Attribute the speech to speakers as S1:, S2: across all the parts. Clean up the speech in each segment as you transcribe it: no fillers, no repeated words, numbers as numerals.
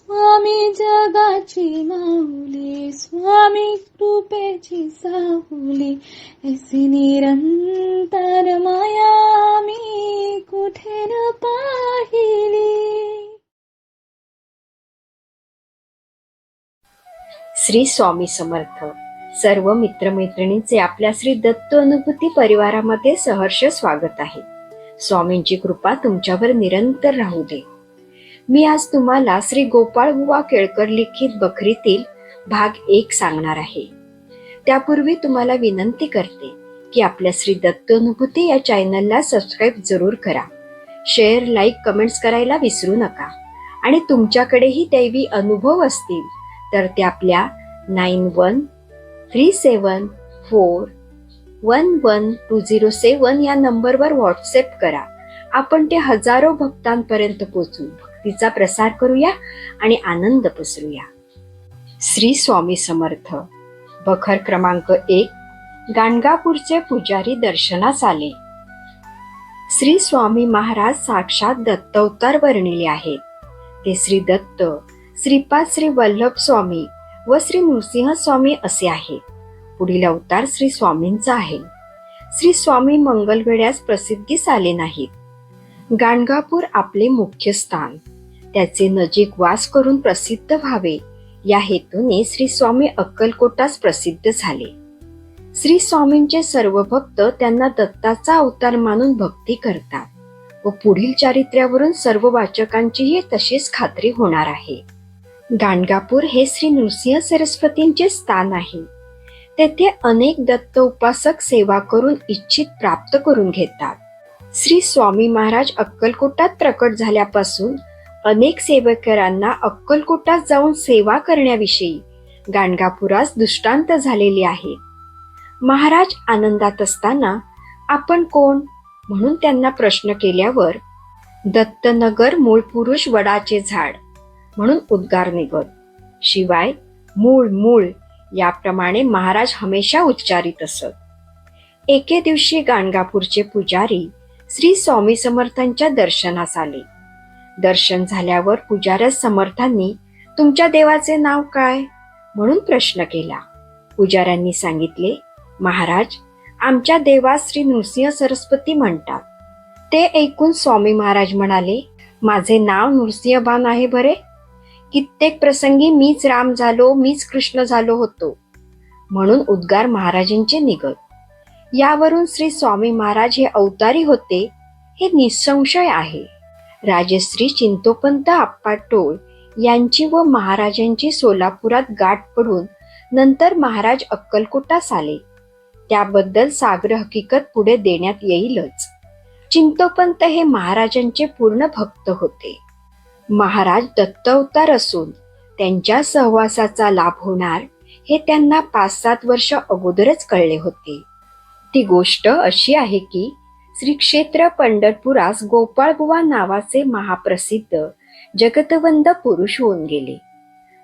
S1: स्वामी जगाची माऊली, स्वामी कृपेची साहुली, ऐसी निरंतर माया मी कुठे न पाहिली.
S2: श्री स्वामी समर्थ. सर्व मित्रमैत्रिणींचे आपल्या श्री दत्त अनुभूती परिवारामध्ये सहर्ष स्वागत आहे. स्वामींची कृपा तुमच्यावर निरंतर राहू दे. मी आज तुम्हाला श्री गोपाळ बुवा केळकर लिखित बखरीतील भाग 1 सांगणार आहे. त्यापूर्वी तुम्हाला विनंती करते की आपल्या श्री दत्त अनुभूती या चॅनलला सबस्क्राईब जरूर करा. शेअर, लाईक, कमेंट्स करायला विसरू नका. आणि तुमच्याकडेही दैवी अनुभव असतील तर ते आपल्या 9137411207 या नंबरवर व्हॉट्सअप करा. आपण ते हजारो भक्तांपर्यंत पोहोचू, भक्तीचा प्रसार करूया आणि आनंद पसरूया. श्री स्वामी समर्थ. बखर क्रमांक 1. गाणगापूरचे पुजारी दर्शनास आले. श्री स्वामी महाराज साक्षात दत्तावतार वर्णिले आहेत. ते श्री दत्त, श्रीपाद श्री वल्लभ स्वामी व श्री नृसिंह स्वामी असे आहे. पुढील अवतार श्री स्वामींचा आहे. श्री स्वामी मंगलवेढ्यास प्रसिद्धीस आले नाहीत. गाणगापूर आपले मुख्य स्थान, त्याचे नजीक वास करून प्रसिद्ध व्हावे या हेतूने श्री स्वामी अक्कलकोटास प्रसिद्ध झाले. श्री स्वामींचे सर्व भक्त त्यांना दत्ताचा अवतार मानून भक्ती करतात व पुढील चारित्र्यावरून सर्व वाचकांचीही तशीच खात्री होणार आहे. गाणगापूर हे श्री नृसिंह सरस्वतींचे स्थान आहे. तेथे अनेक दत्त उपासक सेवा करून इच्छित प्राप्त करून घेतात. श्री स्वामी महाराज अक्कलकोटात प्रकट झाल्यापासून अनेक सेवकरांना अक्कलकोटात जाऊन सेवा करण्याविषयी गाणगापुरास दृष्टांत झालेले आहे. महाराज आनंदात असताना आपण कोण म्हणून त्यांना प्रश्न केल्यावर दत्तनगर मूळ पुरुष वडाचे झाड म्हणून उद्गार निघत. शिवाय मूळ मूळ याप्रमाणे महाराज हमेशा उच्चारित असत. एके दिवशी गाणगापूरचे पुजारी श्री स्वामी समर्थांच्या दर्शनास आले. दर्शन झाल्यावर पुजाऱ्यास समर्थांनी तुमच्या देवाचे नाव काय म्हणून प्रश्न केला. पुजाऱ्यांनी सांगितले, महाराज आमच्या देवास श्री नृसिंह सरस्वती म्हणतात. ते ऐकून स्वामी महाराज म्हणाले, माझे नाव नृसिंहबान आहे बरे. कित्येक प्रसंगी मीच राम झालो, मीच कृष्ण झालो होतो म्हणून उद्गार महाराजांचे निघत. यावरून श्री स्वामी महाराज हे अवतारी होते हे निसंशय आहे. राजश्री चिंतोपंत आप्पा टोळ यांची व महाराजांची सोलापुरात गाठ पडून नंतर महाराज अक्कलकोटास आले. त्याबद्दल साग्र हकीकत पुढे देण्यात येईलच. चिंतोपंत हे महाराजांचे पूर्ण भक्त होते. महाराज दत्त अवतार असून त्यांच्या सहवासाचा लाभ होणार हे त्यांना 5-7 वर्ष अगोदरच कळले होते. ती गोष्ट अशी आहे की श्री क्षेत्र पंढरपुरास गोपाळबुवा नावाचे महाप्रसिद्ध जगतवंद पुरुष होऊन गेले.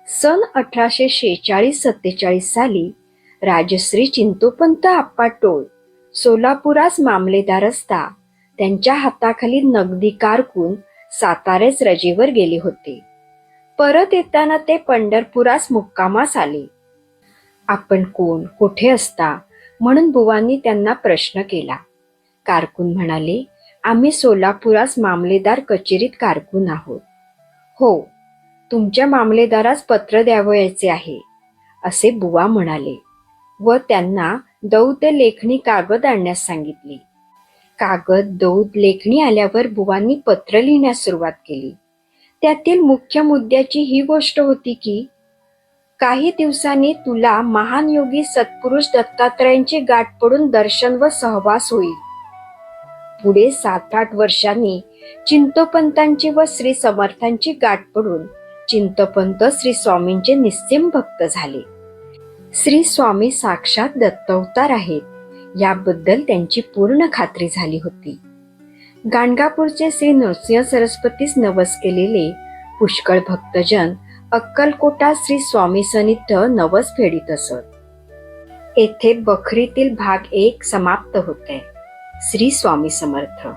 S2: सन 1846-47 साली राजश्री चिंतोपंत आप्पा टोळ सोलापुरास मामलेदार असता त्यांच्या हाताखाली नगदी कारकून सातारेस रजेवर गेले होते. परत येताना ते पंढरपुरास मुक्कामास आले. आपण कोण, कुठे असता म्हणून बुवांनी त्यांना प्रश्न केला. कारकून म्हणाले, आम्ही सोलापुरास मामलेदार कचेरीत कारकून आहोत. हो, तुमच्या मामलेदारास पत्र द्यावयाचे आहे असे बुवा म्हणाले व त्यांना दौत लेखणी कागद आणण्यास सांगितले. कागद, दौत, लेखणी आल्यावर बुवांनी पत्र लिहिण्यास सुरुवात केली. त्यातील मुख्य मुद्द्याची ही गोष्ट होती की काही दिवसांनी तुला महान योगी सत्पुरुष दत्तात्रयांची गाठ पडून दर्शन व सहवास होईल. पुढे 7-8 वर्षांनी चिंतोपंतांची व श्री समर्थांची गाठ पडून चिंतोपंत श्री स्वामींचे निस्सीम भक्त झाले. श्री स्वामी साक्षात दत्तावतार आहेत याबद्दल त्यांची पूर्ण खात्री झाली होती. गाणगापूरचे श्री नृसिंह सरस्वतीस नवस केलेले पुष्कळ भक्तजन अक्कलकोटा श्री स्वामी सनिध नवस फेडीत असत. येथे बखरीतील भाग 1 समाप्त होते. श्री स्वामी समर्थ.